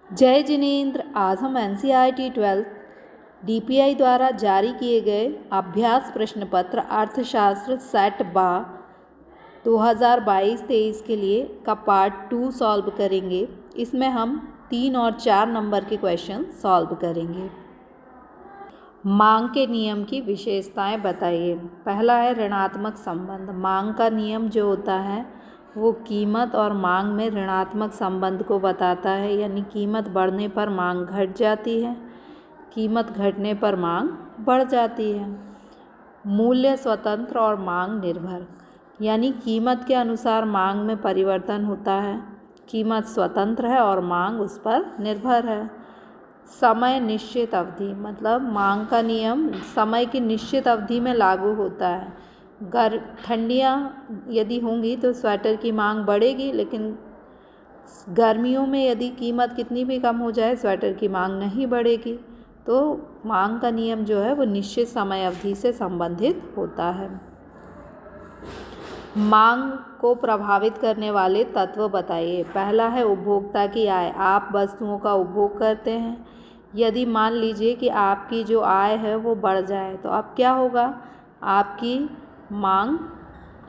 जय जिनेंद्र। आज हम NCERT 12 DPI द्वारा जारी किए गए अभ्यास प्रश्न पत्र अर्थशास्त्र सेट बा 2022-23 के लिए का पार्ट 2 सॉल्व करेंगे। इसमें हम 3 और 4 नंबर के क्वेश्चन सॉल्व करेंगे। मांग के नियम की विशेषताएं बताइए। पहला है ऋणात्मक संबंध। मांग का नियम जो होता है वो कीमत और मांग में ऋणात्मक संबंध को बताता है, यानी कीमत बढ़ने पर मांग घट जाती है, कीमत घटने पर मांग बढ़ जाती है। मूल्य स्वतंत्र और मांग निर्भर, यानी कीमत के अनुसार मांग में परिवर्तन होता है, कीमत स्वतंत्र है और मांग उस पर निर्भर है। समय निश्चित अवधि, मतलब मांग का नियम समय की निश्चित अवधि में लागू होता है। ठंडियाँ यदि होंगी तो स्वेटर की मांग बढ़ेगी, लेकिन गर्मियों में यदि कीमत कितनी भी कम हो जाए स्वेटर की मांग नहीं बढ़ेगी। तो मांग का नियम जो है वो निश्चित समय अवधि से संबंधित होता है। मांग को प्रभावित करने वाले तत्व बताइए। पहला है उपभोक्ता की आय। आप वस्तुओं का उपभोग करते हैं। यदि मान लीजिए कि आपकी जो आय है वो बढ़ जाए तो अब क्या होगा, आपकी मांग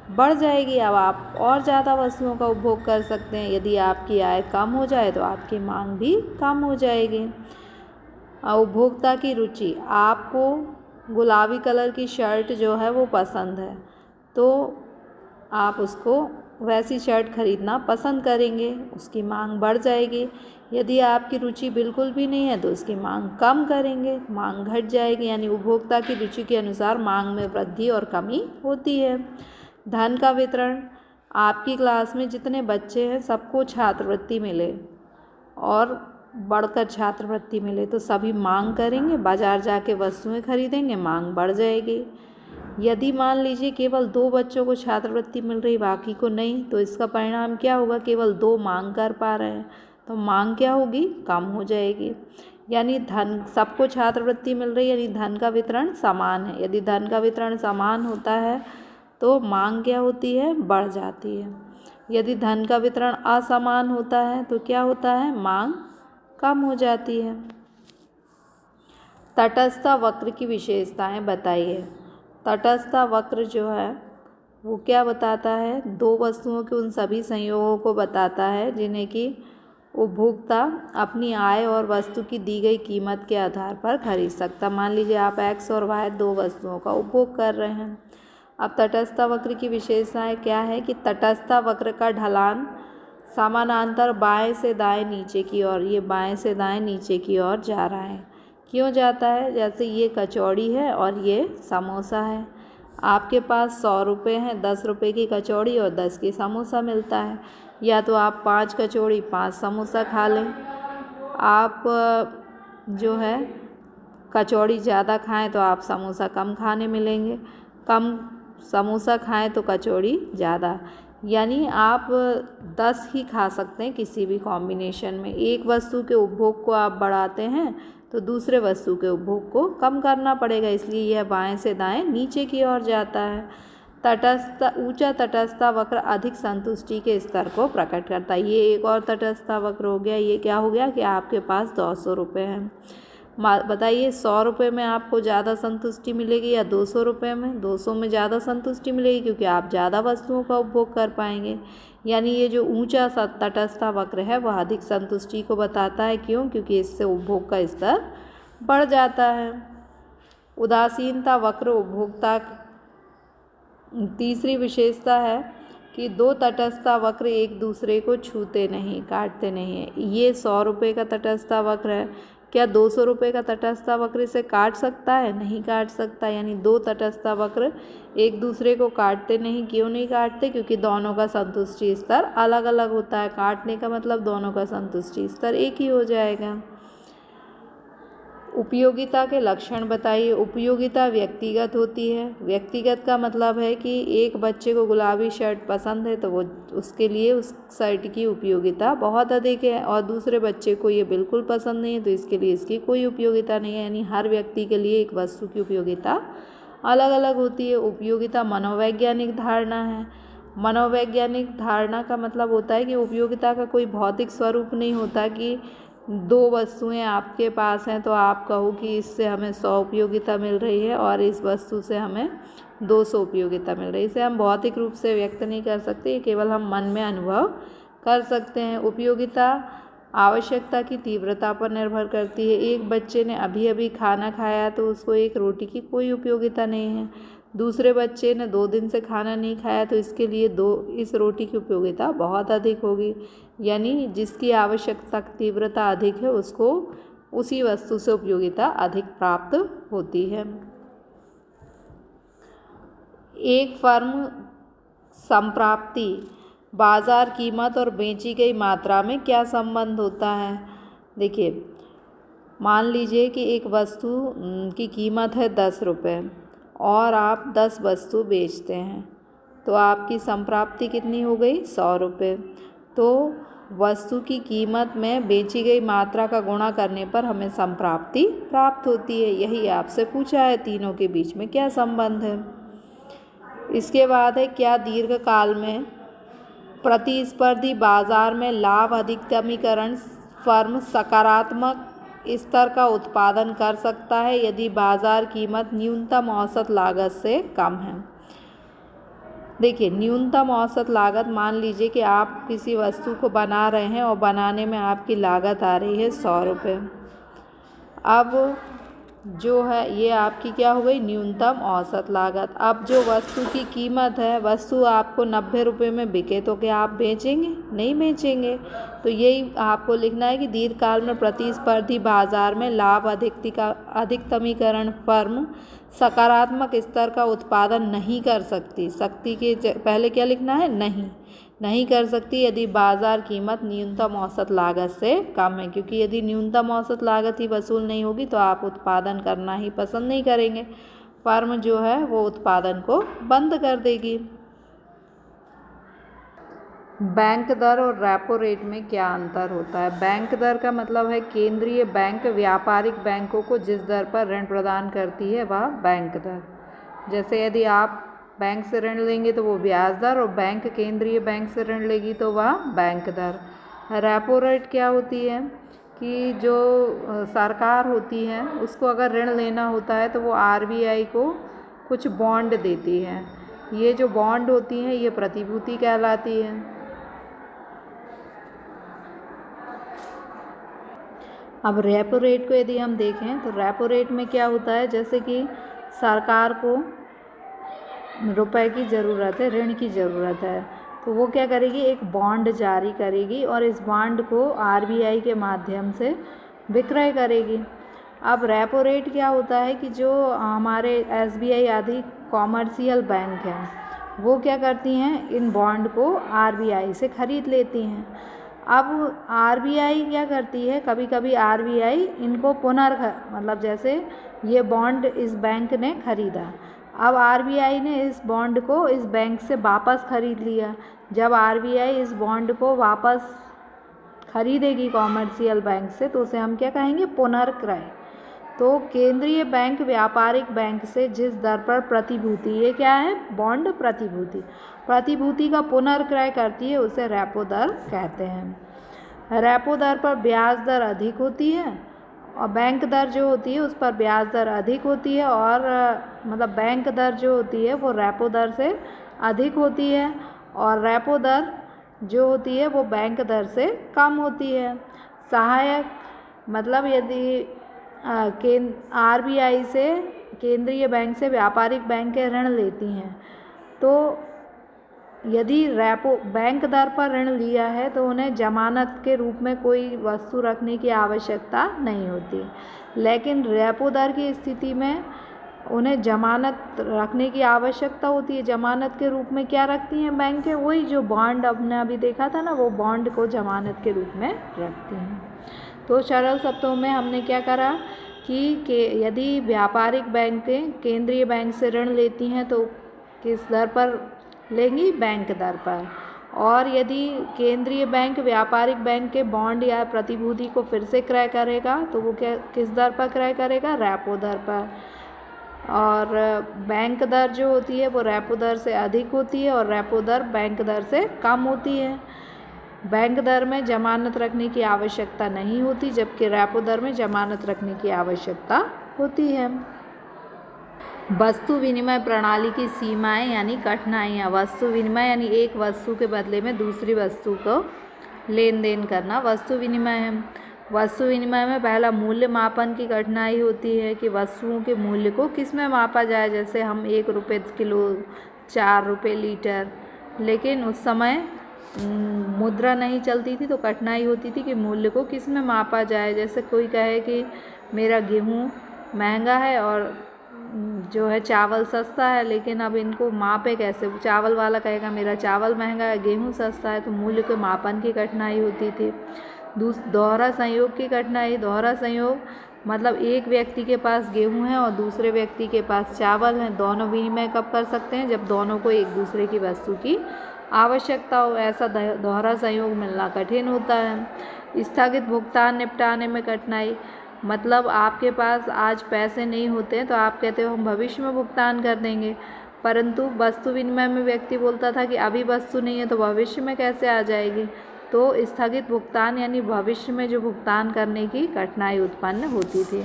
बढ़ जाएगी। अब आप और ज़्यादा वस्तुओं का उपभोग कर सकते हैं। यदि आपकी आय कम हो जाए तो आपकी मांग भी कम हो जाएगी। उपभोक्ता की रुचि, आपको गुलाबी कलर की शर्ट जो है वो पसंद है तो आप उसको वैसी शर्ट खरीदना पसंद करेंगे, उसकी मांग बढ़ जाएगी। यदि आपकी रुचि बिल्कुल भी नहीं है तो उसकी मांग कम करेंगे, मांग घट जाएगी। यानी उपभोक्ता की रुचि के अनुसार मांग में वृद्धि और कमी होती है। धन का वितरण, आपकी क्लास में जितने बच्चे हैं सबको छात्रवृत्ति मिले और बढ़कर छात्रवृत्ति मिले तो सभी मांग करेंगे, बाजार जाके वस्तुएं खरीदेंगे, मांग बढ़ जाएगी। यदि मान लीजिए केवल 2 बच्चों को छात्रवृत्ति मिल रही बाकी को नहीं, तो इसका परिणाम क्या होगा, केवल 2 मांग कर पा रहे हैं तो मांग क्या होगी, कम हो जाएगी। यानी धन, सबको छात्रवृत्ति मिल रही है यानी धन का वितरण समान है। यदि धन का वितरण समान होता है तो मांग क्या होती है, बढ़ जाती है। यदि धन का वितरण असमान होता है तो क्या होता है, मांग कम हो जाती है। तटस्थता वक्र की विशेषताएं बताइए। तटस्थता वक्र जो है वो क्या बताता है, 2 वस्तुओं के उन सभी संयोगों को बताता है जिन्हें कि उपभोक्ता अपनी आय और वस्तु की दी गई कीमत के आधार पर खरीद सकता। मान लीजिए आप X और Y 2 वस्तुओं का उपभोग कर रहे हैं। अब तटस्थता वक्र की विशेषताएं क्या है कि तटस्थता वक्र का ढलान समानांतर बाएं से दाएं नीचे की ओर, ये बाएं से दाएं नीचे की ओर जा रहा है। क्यों जाता है, जैसे ये कचौड़ी है और ये समोसा है। आपके पास 100 रुपये हैं, 10 रुपये की कचौड़ी और 10 की समोसा मिलता है। या तो आप 5 कचौड़ी 5 समोसा खा लें। आप जो है कचौड़ी ज़्यादा खाएं तो आप समोसा कम खाने मिलेंगे, कम समोसा खाएं तो कचौड़ी ज़्यादा। यानी आप 10 ही खा सकते हैं किसी भी कॉम्बिनेशन में। एक वस्तु के उपभोग को आप बढ़ाते हैं तो दूसरे वस्तु के उपभोग को कम करना पड़ेगा, इसलिए यह बाएं से दाएं नीचे की ओर जाता है। ऊंचा तटस्थता वक्र अधिक संतुष्टि के स्तर को प्रकट करता है। ये एक और तटस्थता वक्र हो गया। ये क्या हो गया कि आपके पास 200 रुपये हैं। बताइए 100 रुपये में आपको ज़्यादा संतुष्टि मिलेगी या 200 रुपये में? 200 में ज़्यादा संतुष्टि मिलेगी क्योंकि आप ज़्यादा वस्तुओं का उपभोग कर पाएंगे। यानी ये जो ऊंचा तटस्थता वक्र है वह अधिक संतुष्टि को बताता है। क्यों? क्योंकि इससे उपभोग का स्तर बढ़ जाता है। उदासीनता वक्र उपभोक्ता तीसरी विशेषता है कि 2 तटस्थता वक्र एक दूसरे को छूते नहीं, काटते नहीं है। ये 100 रुपये का तटस्थता वक्र है, क्या 200 रुपये का तटस्थता वक्र इसे काट सकता है? नहीं काट सकता। यानी 2 तटस्थता वक्र एक दूसरे को काटते नहीं। क्यों नहीं काटते? क्योंकि दोनों का संतुष्टि स्तर अलग अलग होता है। काटने का मतलब दोनों का संतुष्टि स्तर एक ही हो जाएगा। उपयोगिता के लक्षण बताइए। उपयोगिता व्यक्तिगत होती है। व्यक्तिगत का मतलब है कि एक बच्चे को गुलाबी शर्ट पसंद है तो वो उसके लिए उस शर्ट की उपयोगिता बहुत अधिक है, और दूसरे बच्चे को ये बिल्कुल पसंद नहीं है तो इसके लिए इसकी कोई उपयोगिता नहीं है। यानी हर व्यक्ति के लिए एक वस्तु की उपयोगिता अलग अलग होती है। उपयोगिता मनोवैज्ञानिक धारणा है। मनोवैज्ञानिक धारणा का मतलब होता है कि उपयोगिता का कोई भौतिक स्वरूप नहीं होता कि दो वस्तुएं आपके पास हैं तो आप कहो कि इससे हमें 100 उपयोगिता मिल रही है और इस वस्तु से हमें 200 उपयोगिता मिल रही है। इसे हम भौतिक रूप से व्यक्त नहीं कर सकते, ये केवल हम मन में अनुभव कर सकते हैं। उपयोगिता आवश्यकता की तीव्रता पर निर्भर करती है। एक बच्चे ने अभी अभी खाना खाया तो उसको एक रोटी की कोई उपयोगिता नहीं है। दूसरे बच्चे ने 2 दिन से खाना नहीं खाया तो इसके लिए इस रोटी की उपयोगिता बहुत अधिक होगी। यानी जिसकी आवश्यकता तीव्रता अधिक है उसको उसी वस्तु से उपयोगिता अधिक प्राप्त होती है। एक फर्म संप्राप्ति बाजार कीमत और बेची गई मात्रा में क्या संबंध होता है। देखिए, मान लीजिए कि एक वस्तु की कीमत है 10 रुपये और आप 10 वस्तु बेचते हैं तो आपकी संप्राप्ति कितनी हो गई, 100 रुपये। तो वस्तु की कीमत में बेची गई मात्रा का गुणा करने पर हमें संप्राप्ति प्राप्त होती है। यही आपसे पूछा है, तीनों के बीच में क्या संबंध है। इसके बाद है, क्या दीर्घकाल में प्रतिस्पर्धी बाजार में लाभ अधिकतमीकरण फर्म सकारात्मक स्तर का उत्पादन कर सकता है यदि बाजार कीमत न्यूनतम औसत लागत से कम है। देखिए, न्यूनतम औसत लागत, मान लीजिए कि आप किसी वस्तु को बना रहे हैं और बनाने में आपकी लागत आ रही है 100 रुपये। अब जो है ये आपकी क्या हो गई, न्यूनतम औसत लागत। अब जो वस्तु की कीमत है, वस्तु आपको 90 रुपये में बिके तो क्या आप बेचेंगे, नहीं बेचेंगे। तो यही आपको लिखना है कि दीर्घकाल में प्रतिस्पर्धी बाजार में लाभ अधिकतमीकरण फर्म सकारात्मक स्तर का उत्पादन नहीं कर सकती। शक्ति के पहले क्या लिखना है, नहीं कर सकती यदि बाजार कीमत न्यूनतम औसत लागत से कम है, क्योंकि यदि न्यूनतम औसत लागत ही वसूल नहीं होगी तो आप उत्पादन करना ही पसंद नहीं करेंगे। फर्म जो है वो उत्पादन को बंद कर देगी। बैंक दर और रेपो रेट में क्या अंतर होता है। बैंक दर का मतलब है केंद्रीय बैंक व्यापारिक बैंकों को जिस दर पर ऋण प्रदान करती है वह बैंक दर। जैसे यदि आप बैंक से ऋण लेंगे तो वो ब्याज दर, और बैंक केंद्रीय बैंक से ऋण लेगी तो वह बैंक दर। रेपो रेट क्या होती है कि जो सरकार होती है उसको अगर ऋण लेना होता है तो वो RBI को कुछ बॉन्ड देती है। ये जो बॉन्ड होती हैं ये प्रतिभूति कहलाती है। अब रेपो रेट को यदि हम देखें तो रेपो रेट में क्या होता है, जैसे कि सरकार को रुपए की ज़रूरत है, ऋण की ज़रूरत है, तो वो क्या करेगी, एक बॉन्ड जारी करेगी और इस बॉन्ड को RBI के माध्यम से विक्रय करेगी। अब रेपो रेट क्या होता है कि जो हमारे SBI आदि कॉमर्शियल बैंक हैं वो क्या करती हैं, इन बॉन्ड को RBI से ख़रीद लेती हैं। अब RBI क्या करती है, कभी कभी RBI इनको मतलब जैसे ये बॉन्ड इस बैंक ने ख़रीदा, अब RBI ने इस बॉन्ड को इस बैंक से वापस ख़रीद लिया। जब RBI इस बॉन्ड को वापस ख़रीदेगी कॉमर्शियल बैंक से तो उसे हम क्या कहेंगे, पुनर्क्रय। तो केंद्रीय बैंक व्यापारिक बैंक से जिस दर पर प्रतिभूति, ये क्या है, बॉन्ड प्रतिभूति का पुनर्क्रय करती है उसे रेपो दर कहते हैं। रेपो दर पर ब्याज दर अधिक होती है और बैंक दर जो होती है उस पर ब्याज दर अधिक होती है, और मतलब बैंक दर जो होती है वो रेपो दर से अधिक होती है और रेपो दर जो होती है वो बैंक दर से कम होती है। सहायक मतलब यदि RBI से, केंद्रीय बैंक से व्यापारिक बैंक ऋण लेती हैं तो यदि रेपो बैंक दर पर ऋण लिया है तो उन्हें जमानत के रूप में कोई वस्तु रखने की आवश्यकता नहीं होती, लेकिन रेपो दर की स्थिति में उन्हें जमानत रखने की आवश्यकता होती है। जमानत के रूप में क्या रखती हैं बैंकें, वही जो बॉन्ड हमने अभी देखा था ना, वो बॉन्ड को जमानत के रूप में रखती हैं। तो सरल शब्दों में हमने क्या करा कि यदि व्यापारिक बैंकें केंद्रीय बैंक से ऋण लेती हैं तो किस दर पर लेंगी, बैंक दर पर, और यदि केंद्रीय बैंक व्यापारिक बैंक के बॉन्ड या प्रतिभूति को फिर से क्रय करेगा तो वो किस दर पर क्रय करेगा, रेपो दर पर। और बैंक दर जो होती है वो रेपो दर से अधिक होती है और रेपो दर बैंक दर से कम होती है। बैंक दर में जमानत रखने की आवश्यकता नहीं होती, जबकि रेपो दर में जमानत रखने की आवश्यकता होती है। वस्तु विनिमय प्रणाली की सीमाएं यानी कठिनाइयाँ। वस्तु विनिमय यानी एक वस्तु के बदले में दूसरी वस्तु को लेन देन करना वस्तु विनिमय है। वस्तु विनिमय में पहला मूल्य मापन की कठिनाई होती है कि वस्तुओं के मूल्य को किस में मापा जाए। जैसे हम 1 रुपये किलो, 4 रुपये लीटर, लेकिन उस समय मुद्रा नहीं चलती थी तो कठिनाई होती थी कि मूल्य को किस में मापा जाए। जैसे कोई कहे कि मेरा गेहूँ महंगा है और जो है चावल सस्ता है, लेकिन अब इनको मापे कैसे। चावल वाला कहेगा मेरा चावल महंगा है, गेहूँ सस्ता है, तो मूल्य के मापन की कठिनाई होती थी। दोहरा संयोग की कठिनाई। दोहरा संयोग मतलब एक व्यक्ति के पास गेहूँ है और दूसरे व्यक्ति के पास चावल है। दोनों विनिमय कब कर सकते हैं? जब दोनों को एक दूसरे की वस्तु की आवश्यकता हो। ऐसा दोहरा संयोग मिलना कठिन होता है। स्थगित भुगतान निपटाने में कठिनाई मतलब आपके पास आज पैसे नहीं होते हैं तो आप कहते हो हम भविष्य में भुगतान कर देंगे, परंतु वस्तु विनिमय में व्यक्ति बोलता था कि अभी वस्तु नहीं है तो भविष्य में कैसे आ जाएगी। तो स्थगित भुगतान यानी भविष्य में जो भुगतान करने की कठिनाई उत्पन्न होती थी।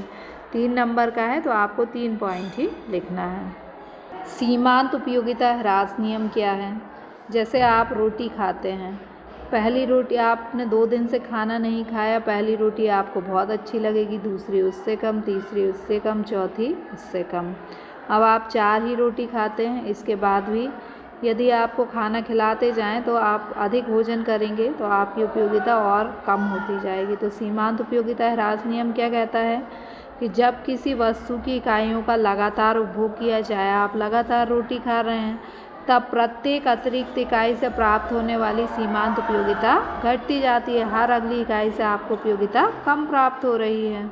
3 नंबर का है तो आपको 3 पॉइंट ही लिखना है। सीमांत उपयोगिता ह्रास नियम क्या है? जैसे आप रोटी खाते हैं, पहली रोटी आपने 2 दिन से खाना नहीं खाया, पहली रोटी आपको बहुत अच्छी लगेगी, दूसरी उससे कम, तीसरी उससे कम, चौथी उससे कम। अब आप 4 ही रोटी खाते हैं, इसके बाद भी यदि आपको खाना खिलाते जाएं तो आप अधिक भोजन करेंगे तो आपकी उपयोगिता और कम होती जाएगी। तो सीमांत उपयोगिता ह्रास नियम क्या कहता है कि जब किसी वस्तु की इकाइयों का लगातार उपभोग किया जाए, आप लगातार रोटी खा रहे हैं, तब प्रत्येक अतिरिक्त इकाई से प्राप्त होने वाली सीमांत उपयोगिता घटती जाती है। हर अगली इकाई से आपको उपयोगिता कम प्राप्त हो रही है।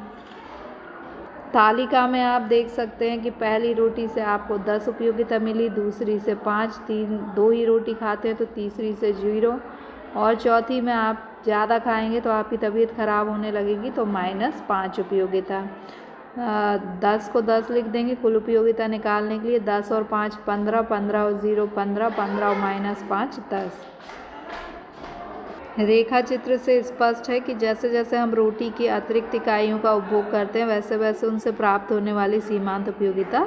तालिका में आप देख सकते हैं कि पहली रोटी से आपको 10 उपयोगिता मिली, दूसरी से 5, 2 ही रोटी खाते हैं तो तीसरी से 0, और चौथी में आप ज़्यादा खाएंगे तो आपकी तबीयत खराब होने लगेगी तो -5 उपयोगिता। 10 को 10 लिख देंगे कुल उपयोगिता निकालने के लिए। 10 और 5 15, 15 और 0 15, 15 और -5 10। रेखा चित्र से स्पष्ट है कि जैसे जैसे हम रोटी की अतिरिक्त इकाइयों का उपभोग करते हैं वैसे वैसे उनसे प्राप्त होने वाली सीमांत उपयोगिता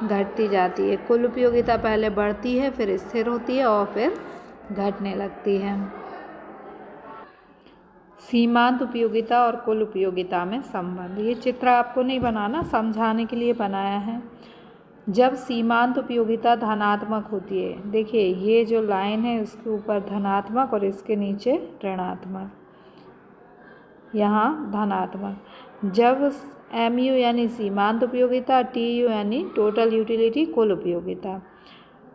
घटती जाती है। कुल उपयोगिता पहले बढ़ती है, फिर स्थिर होती है और फिर घटने लगती है। सीमांत उपयोगिता और कुल उपयोगिता में संबंध। ये चित्र आपको नहीं बनाना, समझाने के लिए बनाया है। जब सीमांत उपयोगिता धनात्मक होती है, देखिए ये जो लाइन है उसके ऊपर धनात्मक और इसके नीचे ऋणात्मक, यहाँ धनात्मक। जब MU यानी सीमांत उपयोगिता, TU यानी टोटल यूटिलिटी कुल उपयोगिता।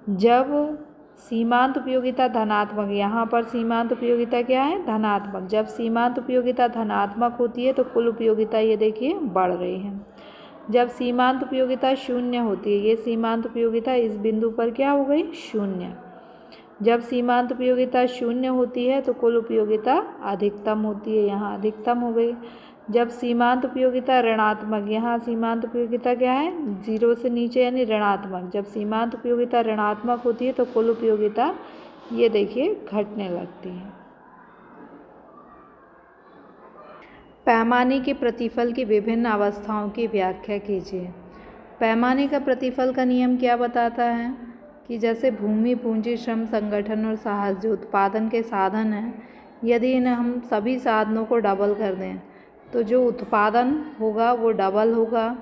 जब सीमांत उपयोगिता धनात्मक, यहाँ पर सीमांत उपयोगिता क्या है? धनात्मक। जब सीमांत उपयोगिता धनात्मक होती है तो कुल उपयोगिता ये देखिए बढ़ रही है। जब सीमांत उपयोगिता 0 होती है, ये सीमांत उपयोगिता इस बिंदु पर क्या हो गई? 0। जब सीमांत उपयोगिता 0 होती है तो कुल उपयोगिता अधिकतम होती है, यहाँ अधिकतम हो गई। जब सीमांत उपयोगिता ऋणात्मक, यहाँ सीमांत उपयोगिता क्या है? 0 से नीचे यानी ऋणात्मक। जब सीमांत उपयोगिता ऋणात्मक होती है तो कुल उपयोगिता ये देखिए घटने लगती है। पैमाने के प्रतिफल की विभिन्न अवस्थाओं की व्याख्या कीजिए। पैमाने का प्रतिफल का नियम क्या बताता है कि जैसे भूमि, पूंजी, श्रम, संगठन और साहस जो उत्पादन के साधन हैं, यदि इन्हें हम सभी साधनों को डबल कर दें तो जो उत्पादन होगा वो डबल होगा,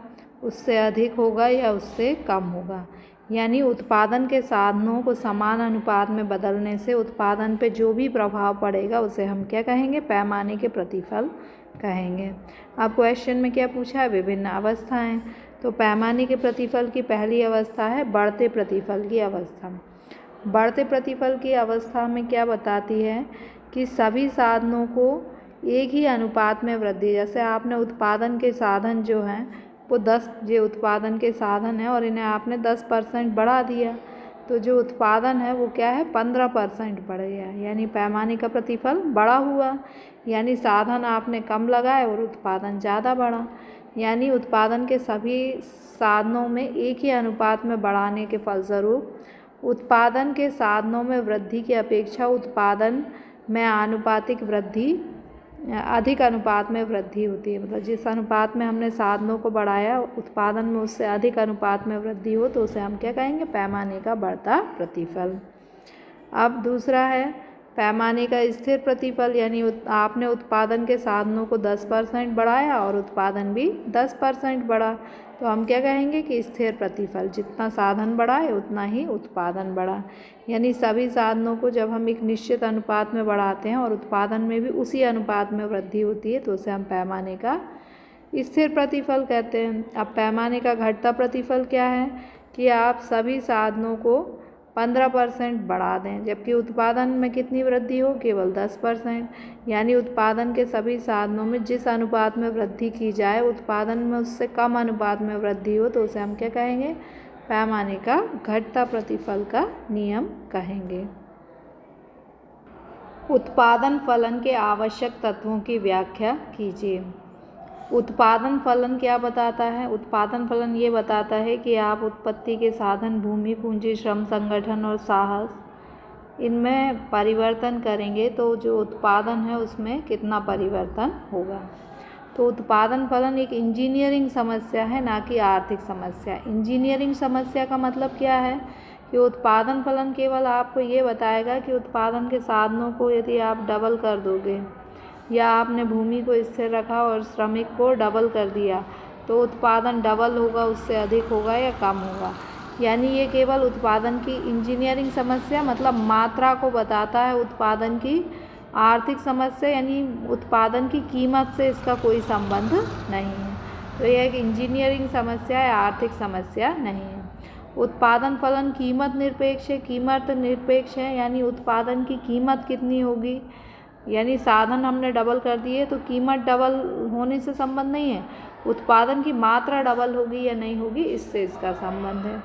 उससे अधिक होगा या उससे कम होगा। यानी उत्पादन के साधनों को समान अनुपात में बदलने से उत्पादन पे जो भी प्रभाव पड़ेगा उसे हम क्या कहेंगे? पैमाने के प्रतिफल कहेंगे। अब क्वेश्चन में क्या पूछा है? विभिन्न अवस्थाएं। तो पैमाने के प्रतिफल की पहली अवस्था है बढ़ते प्रतिफल की अवस्था। बढ़ते प्रतिफल की अवस्था में क्या बताती है कि सभी साधनों को एक ही अनुपात में वृद्धि। जैसे आपने उत्पादन के साधन जो हैं वो 10 जो उत्पादन के साधन हैं और इन्हें आपने 10% बढ़ा दिया तो जो उत्पादन है वो क्या है? 15% बढ़ गया, यानी पैमाने का प्रतिफल बड़ा हुआ। यानी साधन आपने कम लगाए और उत्पादन ज़्यादा बढ़ा, यानी उत्पादन के सभी साधनों में एक ही अनुपात में बढ़ाने के फलस्वरूप उत्पादन के साधनों में वृद्धि की अपेक्षा उत्पादन में आनुपातिक वृद्धि अधिक अनुपात में वृद्धि होती है। मतलब जिस अनुपात में हमने साधनों को बढ़ाया उत्पादन में उससे अधिक अनुपात में वृद्धि हो तो उसे हम क्या कहेंगे? पैमाने का बढ़ता प्रतिफल। अब दूसरा है पैमाने का स्थिर प्रतिफल, यानी आपने उत्पादन के साधनों को 10% बढ़ाया और उत्पादन भी 10% बढ़ा तो हम क्या कहेंगे कि स्थिर प्रतिफल। जितना साधन बढ़ाए उतना ही उत्पादन बढ़ा। यानी सभी साधनों को जब हम एक निश्चित अनुपात में बढ़ाते हैं और उत्पादन में भी उसी अनुपात में वृद्धि होती है तो उसे हम पैमाने का स्थिर प्रतिफल कहते हैं। अब पैमाने का घटता प्रतिफल क्या है कि आप सभी साधनों को 15% बढ़ा दें जबकि उत्पादन में कितनी वृद्धि हो? केवल 10%। यानी उत्पादन के सभी साधनों में जिस अनुपात में वृद्धि की जाए उत्पादन में उससे कम अनुपात में वृद्धि हो तो उसे हम क्या कहेंगे? पैमाने का घटता प्रतिफल का नियम कहेंगे। उत्पादन फलन के आवश्यक तत्वों की व्याख्या कीजिए। उत्पादन फलन क्या बताता है? उत्पादन फलन ये बताता है कि आप उत्पत्ति के साधन, भूमि, पूंजी, श्रम, संगठन और साहस इनमें परिवर्तन करेंगे तो जो उत्पादन है उसमें कितना परिवर्तन होगा। तो उत्पादन फलन एक इंजीनियरिंग समस्या है, ना कि आर्थिक समस्या। इंजीनियरिंग समस्या का मतलब क्या है कि उत्पादन फलन केवल आपको ये बताएगा कि उत्पादन के साधनों को यदि आप डबल कर दोगे या आपने भूमि को स्थिर रखा और श्रमिक को डबल कर दिया तो उत्पादन डबल होगा, उससे अधिक होगा या कम होगा। यानी ये केवल उत्पादन की इंजीनियरिंग समस्या मतलब मात्रा को बताता है। उत्पादन की आर्थिक समस्या यानी उत्पादन की कीमत से इसका कोई संबंध नहीं है। तो यह एक इंजीनियरिंग समस्या है, आर्थिक समस्या नहीं है। उत्पादन फलन कीमत निरपेक्ष है। कीमत निरपेक्ष है यानी उत्पादन की कीमत कितनी होगी, यानी साधन हमने डबल कर दिए तो कीमत डबल होने से संबंध नहीं है, उत्पादन की मात्रा डबल होगी या नहीं होगी इससे इसका संबंध है।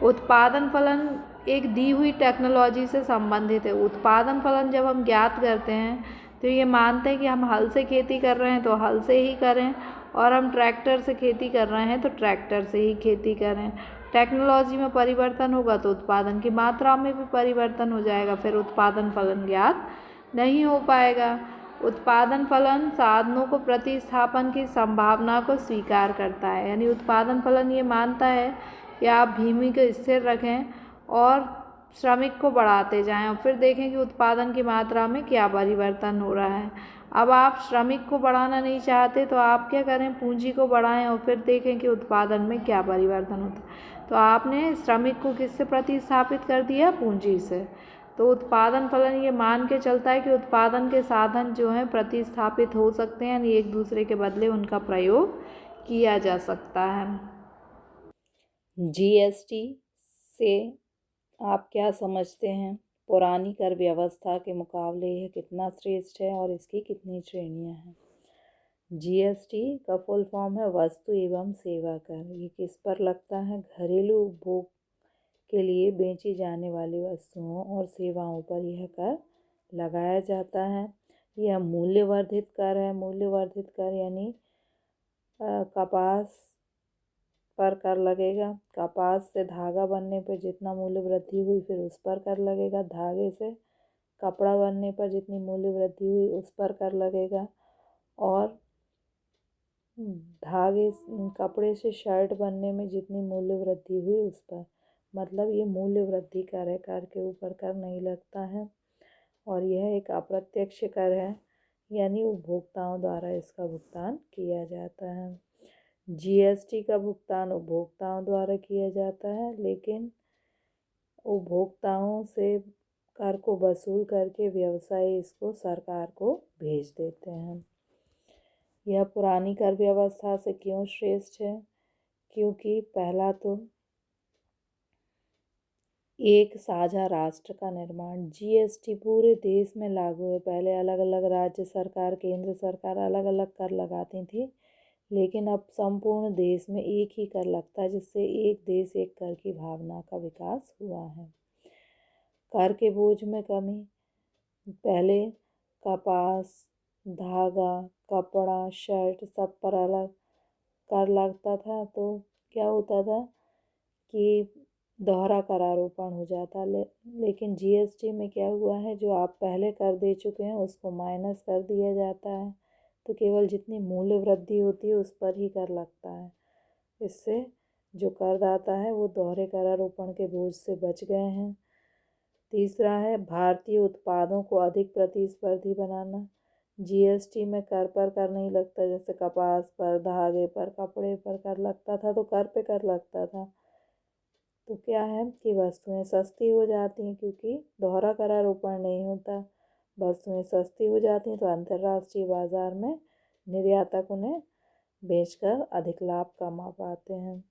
उत्पादन फलन एक दी हुई टेक्नोलॉजी से संबंधित है। उत्पादन फलन जब हम ज्ञात करते हैं तो ये मानते हैं कि हम हल से खेती कर रहे हैं तो हल से ही करें और हम ट्रैक्टर से खेती कर रहे हैं तो ट्रैक्टर से ही खेती करें। टेक्नोलॉजी में परिवर्तन होगा तो उत्पादन की मात्रा में भी परिवर्तन हो जाएगा, फिर उत्पादन फलन ज्ञात नहीं हो पाएगा। उत्पादन फलन साधनों को प्रतिस्थापन की संभावना को स्वीकार करता है। यानी उत्पादन फलन ये मानता है कि आप भूमि को स्थिर रखें और श्रमिक को बढ़ाते जाएं और फिर देखें कि उत्पादन की मात्रा में क्या परिवर्तन हो रहा है। अब आप श्रमिक को बढ़ाना नहीं चाहते तो आप क्या करें? पूंजी को बढ़ाएं और फिर देखें कि उत्पादन में क्या परिवर्तन होता है। तो आपने श्रमिक को किससे प्रतिस्थापित कर दिया? पूंजी से। तो उत्पादन फलन ये मान के चलता है कि उत्पादन के साधन जो हैं प्रतिस्थापित हो सकते हैं, यानी एक दूसरे के बदले उनका प्रयोग किया जा सकता है। जीएसटी से आप क्या समझते हैं? पुरानी कर व्यवस्था के मुकाबले यह कितना श्रेष्ठ है और इसकी कितनी श्रेणियां हैं? जीएसटी का फुल फॉर्म है वस्तु एवं सेवा कर। ये किस पर लगता है? घरेलू उपभोग के लिए बेची जाने वाली वस्तुओं और सेवाओं पर यह कर लगाया जाता है। यह मूल्यवर्धित कर है। मूल्यवर्धित कर यानी कपास पर कर लगेगा। कपास से धागा बनने पर जितना मूल्य वृद्धि हुई फिर उस पर कर लगेगा। धागे से कपड़ा बनने पर जितनी मूल्य वृद्धि हुई उस पर कर लगेगा। और धागे कपड़े से शर्ट बनने में जितनी मूल्य वृद्धि हुई उस पर, मतलब ये मूल्य वृद्धि कर है, कर के ऊपर कर नहीं लगता है। और यह एक अप्रत्यक्ष कर है यानी उपभोक्ताओं द्वारा इसका भुगतान किया जाता है। जीएसटी का भुगतान उपभोक्ताओं द्वारा किया जाता है, लेकिन उपभोक्ताओं से कर को वसूल करके व्यवसायी इसको सरकार को भेज देते हैं। यह पुरानी कर व्यवस्था से क्यों श्रेष्ठ है? क्योंकि पहला तो एक साझा राष्ट्र का निर्माण। जीएसटी पूरे देश में लागू है। पहले अलग अलग राज्य सरकार, केंद्र सरकार अलग अलग कर लगाती थी, लेकिन अब संपूर्ण देश में एक ही कर लगता है, जिससे एक देश एक कर की भावना का विकास हुआ है। कर के बोझ में कमी। पहले कपास, धागा, कपड़ा, शर्ट सब पर अलग कर लगता था, तो क्या होता था कि दोहरा करारोपण हो जाता है। लेकिन जीएसटी में क्या हुआ है, जो आप पहले कर दे चुके हैं उसको माइनस कर दिया जाता है, तो केवल जितनी मूल्य वृद्धि होती है उस पर ही कर लगता है। इससे जो करदाता है वो दोहरे करारोपण के बोझ से बच गए हैं। तीसरा है भारतीय उत्पादों को अधिक प्रतिस्पर्धी बनाना। जीएसटी में कर पर कर नहीं लगता, जैसे कपास पर, धागे पर, कपड़े पर कर लगता था तो कर पे कर लगता था। तो क्या है कि वस्तुएं सस्ती हो जाती हैं, क्योंकि दोहरा करारोपण नहीं होता। वस्तुएं सस्ती हो जाती हैं तो अंतर्राष्ट्रीय बाजार में निर्यातक उन्हें बेचकर अधिक लाभ कमा पाते हैं।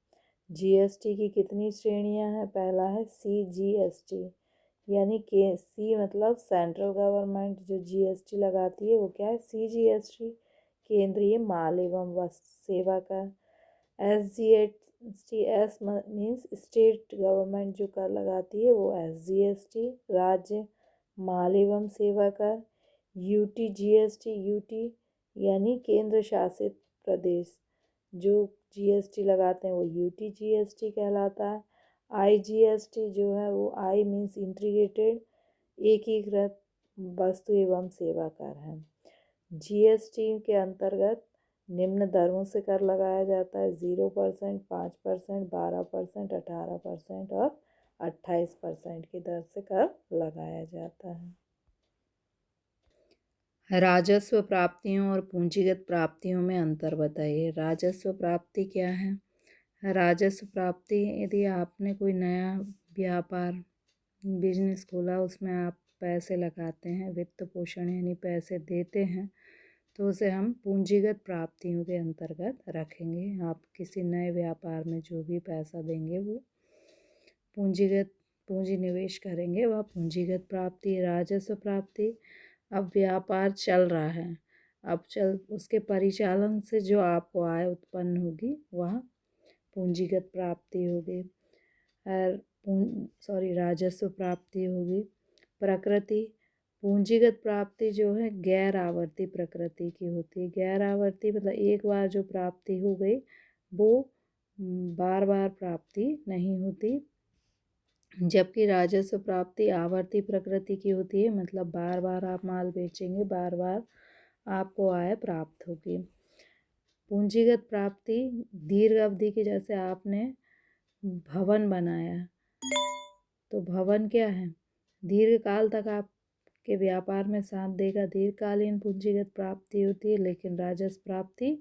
जीएसटी की कितनी श्रेणियां हैं? पहला है सीजीएसटी, यानी के सी मतलब सेंट्रल गवर्नमेंट जो जीएसटी लगाती है वो क्या है? सीजीएसटी, केंद्रीय माल एवं वस्तु सेवा कर। SGST, S means state government जो कर लगाती है वो एसजीएसटी, राज्य माल एवं सेवा कर। यूटीजीएसटी, यूटी यानी केंद्र शासित प्रदेश जो जीएसटी लगाते हैं वो यूटीजीएसटी कहलाता है। आईजीएसटी जो है वो आई मीन्स इंटीग्रेटेड एकीकृत वस्तु एवं सेवा कर है। जीएसटी के अंतर्गत निम्न दरों से कर लगाया जाता है: 0%, 5%, 12%, 18% और 28% की दर से कर लगाया जाता है। राजस्व प्राप्तियों और पूंजीगत प्राप्तियों में अंतर बताइए। राजस्व प्राप्ति क्या है? राजस्व प्राप्ति, यदि आपने कोई नया व्यापार बिजनेस खोला, उसमें आप पैसे लगाते हैं, वित्त पोषण यानी पैसे देते हैं, तो उसे हम पूंजीगत प्राप्तियों के अंतर्गत रखेंगे। आप किसी नए व्यापार में जो भी पैसा देंगे वो पूंजी निवेश करेंगे, वह पूंजीगत प्राप्ति। राजस्व प्राप्ति, अब व्यापार चल रहा है, उसके परिचालन से जो आपको आय उत्पन्न होगी वह पूंजीगत प्राप्ति होगी, राजस्व प्राप्ति होगी। प्रकृति, पूंजीगत प्राप्ति जो है गैर आवर्ती प्रकृति की होती है। गैर आवर्ती मतलब एक बार जो प्राप्ति हो गई वो बार बार प्राप्ति नहीं होती, जबकि राजस्व प्राप्ति आवर्ती प्रकृति की होती है, मतलब बार बार आप माल बेचेंगे, बार बार आपको आय प्राप्त होगी। पूंजीगत प्राप्ति दीर्घ अवधि की, जैसे आपने भवन बनाया तो भवन क्या है? दीर्घकाल तक आपके व्यापार में साथ देगा, दीर्घकालीन पूंजीगत प्राप्ति होती है। लेकिन राजस्व प्राप्ति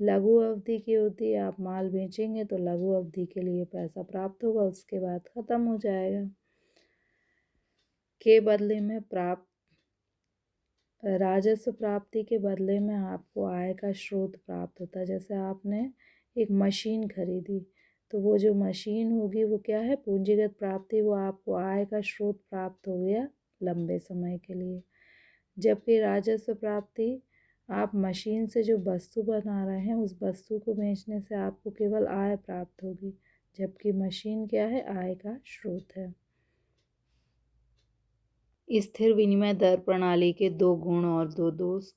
लघु अवधि की होती है, आप माल बेचेंगे तो लघु अवधि के लिए पैसा प्राप्त होगा, उसके बाद खत्म हो जाएगा। के बदले में राजस्व प्राप्ति के बदले में आपको आय का स्रोत प्राप्त होता है। जैसे आपने एक मशीन खरीदी तो वो जो मशीन होगी वो क्या है? पूंजीगत प्राप्ति, वो आपको आय का स्रोत प्राप्त हो गया लंबे समय के लिए। जबकि राजस्व प्राप्ति, आप मशीन से जो वस्तु बना रहे हैं उस वस्तु को बेचने से आपको केवल आय प्राप्त होगी, जबकि मशीन क्या है? आय का स्रोत है। स्थिर विनिमय दर प्रणाली के 2 गुण और 2 दोष।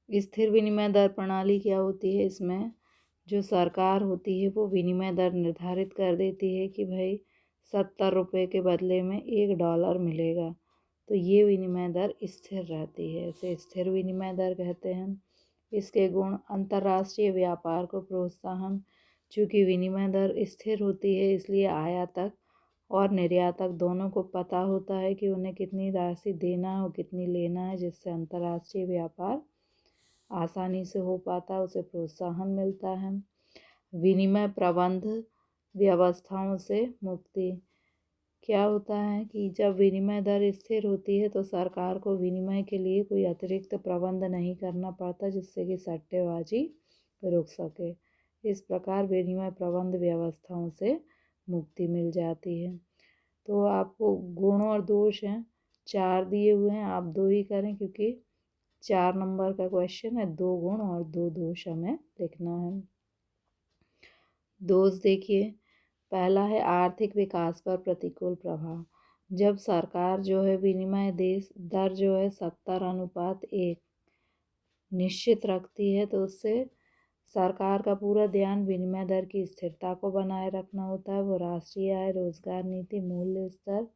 स्थिर विनिमय दर प्रणाली क्या होती है? इसमें जो सरकार होती है वो विनिमय दर निर्धारित कर देती है कि भाई 70 रुपये के बदले में $1 मिलेगा, तो ये विनिमय दर स्थिर रहती है, इसे स्थिर विनिमय दर कहते हैं। इसके गुण: अंतर्राष्ट्रीय व्यापार को प्रोत्साहन, चूँकि विनिमय दर स्थिर होती है इसलिए आयातक और निर्यातक दोनों को पता होता है कि उन्हें कितनी राशि देना और कितनी लेना है, जिससे अंतर्राष्ट्रीय व्यापार आसानी से हो पाता है, उसे प्रोत्साहन मिलता है। विनिमय प्रबंध व्यवस्थाओं से मुक्ति, क्या होता है कि जब विनिमय दर स्थिर होती है तो सरकार को विनिमय के लिए कोई अतिरिक्त प्रबंध नहीं करना पड़ता, जिससे कि सट्टेबाजी रुक सके। इस प्रकार विनिमय प्रबंध व्यवस्थाओं से मुक्ति मिल जाती है। तो आपको गुण और दोष हैं, 4 दिए हुए हैं, आप 2 ही करें क्योंकि 4 नंबर का क्वेश्चन है। 2 गुण और 2 दोष हमें लिखना है। दोष देखिए, पहला है आर्थिक विकास पर प्रतिकूल प्रभाव। जब सरकार जो है विनिमय दर जो है 70:1 निश्चित रखती है तो उससे सरकार का पूरा ध्यान विनिमय दर की स्थिरता को बनाए रखना होता है। वो राष्ट्रीय आय, रोजगार नीति, मूल्य स्तर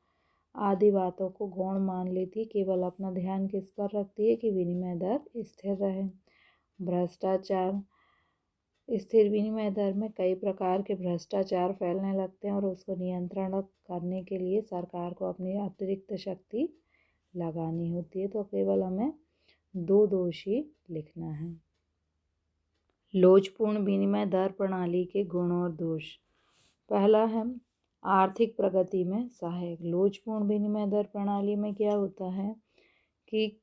आदि बातों को गौण मान लेती, केवल अपना ध्यान किस पर रखती है कि विनिमय दर स्थिर रहे। भ्रष्टाचार। स्थिर विनिमय दर में कई प्रकार के भ्रष्टाचार फैलने लगते हैं और उसको नियंत्रण करने के लिए सरकार को अपनी अतिरिक्त शक्ति लगानी होती है। तो केवल हमें 2 दोषी लिखना है। लोचपूर्ण विनिमय दर प्रणाली के गुण और दोष। पहला है आर्थिक प्रगति में सहायक। लोचपूर्ण विनिमय दर प्रणाली में क्या होता है कि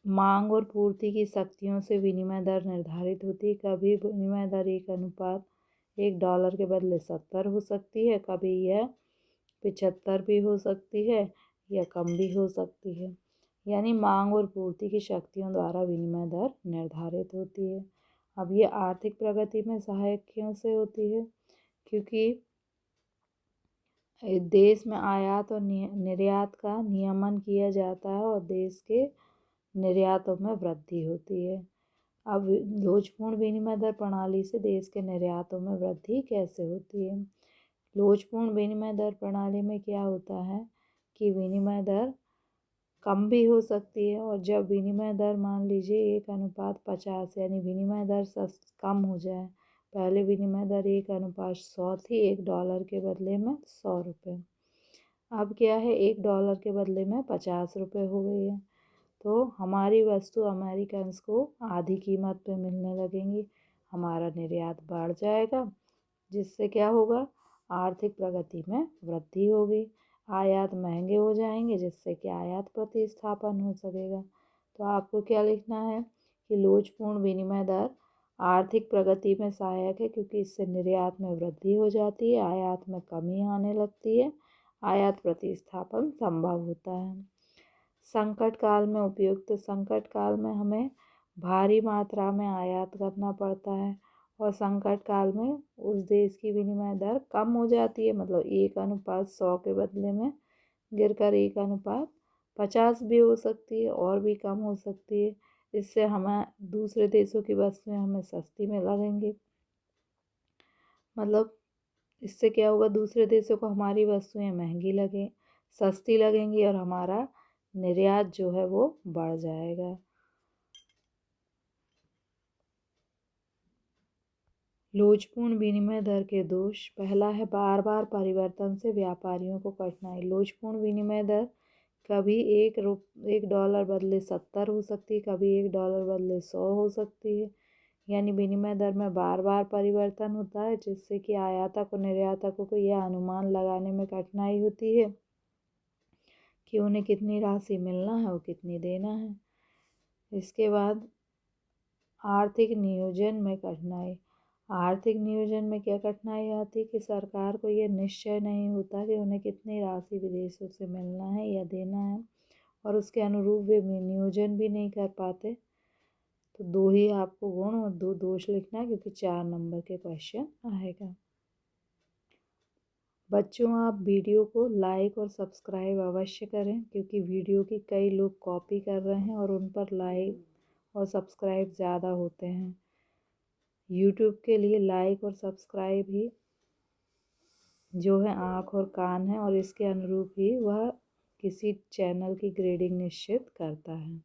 मांग और पूर्ति की शक्तियों से विनिमय दर निर्धारित होती है। कभी विनिमय दर $1 के बदले 70 हो सकती है, कभी यह 75 भी हो सकती है या कम भी हो सकती है। यानी मांग और पूर्ति की शक्तियों द्वारा विनिमय दर निर्धारित होती है। अब ये आर्थिक प्रगति में सहायक क्यों से होती है? क्योंकि देश में आयात और निर्यात का नियमन किया जाता है और देश के निर्यातों में वृद्धि होती है। अब लोचपूर्ण विनिमय दर प्रणाली से देश के निर्यातों में वृद्धि कैसे होती है? लोचपूर्ण विनिमय दर प्रणाली में क्या होता है कि विनिमय दर कम भी हो सकती है, और जब विनिमय दर मान लीजिए 1:50 यानी विनिमय दर कम हो जाए। पहले विनिमय दर 1:100 थी, $1 के बदले में 100 रुपये। अब क्या है, $1 के बदले में 50 रुपये हो गई है। तो हमारी वस्तु अमेरिकन्स को आधी कीमत पे मिलने लगेंगी, हमारा निर्यात बढ़ जाएगा, जिससे क्या होगा, आर्थिक प्रगति में वृद्धि होगी। आयात महंगे हो जाएंगे, जिससे कि आयात प्रतिस्थापन हो सकेगा। तो आपको क्या लिखना है कि लोचपूर्ण विनिमय दर आर्थिक प्रगति में सहायक है, क्योंकि इससे निर्यात में वृद्धि हो जाती है, आयात में कमी आने लगती है, आयात प्रतिस्थापन संभव होता है। संकट काल में उपयुक्त। संकट काल में हमें भारी मात्रा में आयात करना पड़ता है और संकट काल में उस देश की विनिमय दर कम हो जाती है, मतलब 1:100 के बदले में गिरकर 1:50 भी हो सकती है और भी कम हो सकती है। इससे हमें दूसरे देशों की वस्तुएं हमें सस्ती में लगेंगी, मतलब इससे क्या होगा, दूसरे देशों को हमारी वस्तुएं महंगी लगे सस्ती लगेंगी और हमारा निर्यात जो है वो बढ़ जाएगा। लोचपूर्ण विनिमय दर के दोष। पहला है बार बार परिवर्तन से व्यापारियों को कठिनाई। लोचपूर्ण विनिमय दर कभी $1 बदले 70 हो सकती है, कभी $1 बदले 100 हो सकती है। यानी विनिमय दर में बार बार परिवर्तन होता है, जिससे कि आयातक और निर्यातकों को यह अनुमान लगाने में कठिनाई होती है कि उन्हें कितनी राशि मिलना है और कितनी देना है। इसके बाद आर्थिक नियोजन में कठिनाई। आर्थिक नियोजन में क्या कठिनाई आती है कि सरकार को यह निश्चय नहीं होता कि उन्हें कितनी राशि विदेशों से मिलना है या देना है, और उसके अनुरूप वे नियोजन भी नहीं कर पाते। तो 2 ही आपको गुण और 2 दोष लिखना है, क्योंकि 4 नंबर के क्वेश्चन आएगा। बच्चों, आप वीडियो को लाइक और सब्सक्राइब अवश्य करें, क्योंकि वीडियो की कई लोग कॉपी कर रहे हैं और उन पर लाइक और सब्सक्राइब ज़्यादा होते हैं। यूट्यूब के लिए लाइक और सब्सक्राइब ही जो है आँख और कान है, और इसके अनुरूप ही वह किसी चैनल की ग्रेडिंग निश्चित करता है।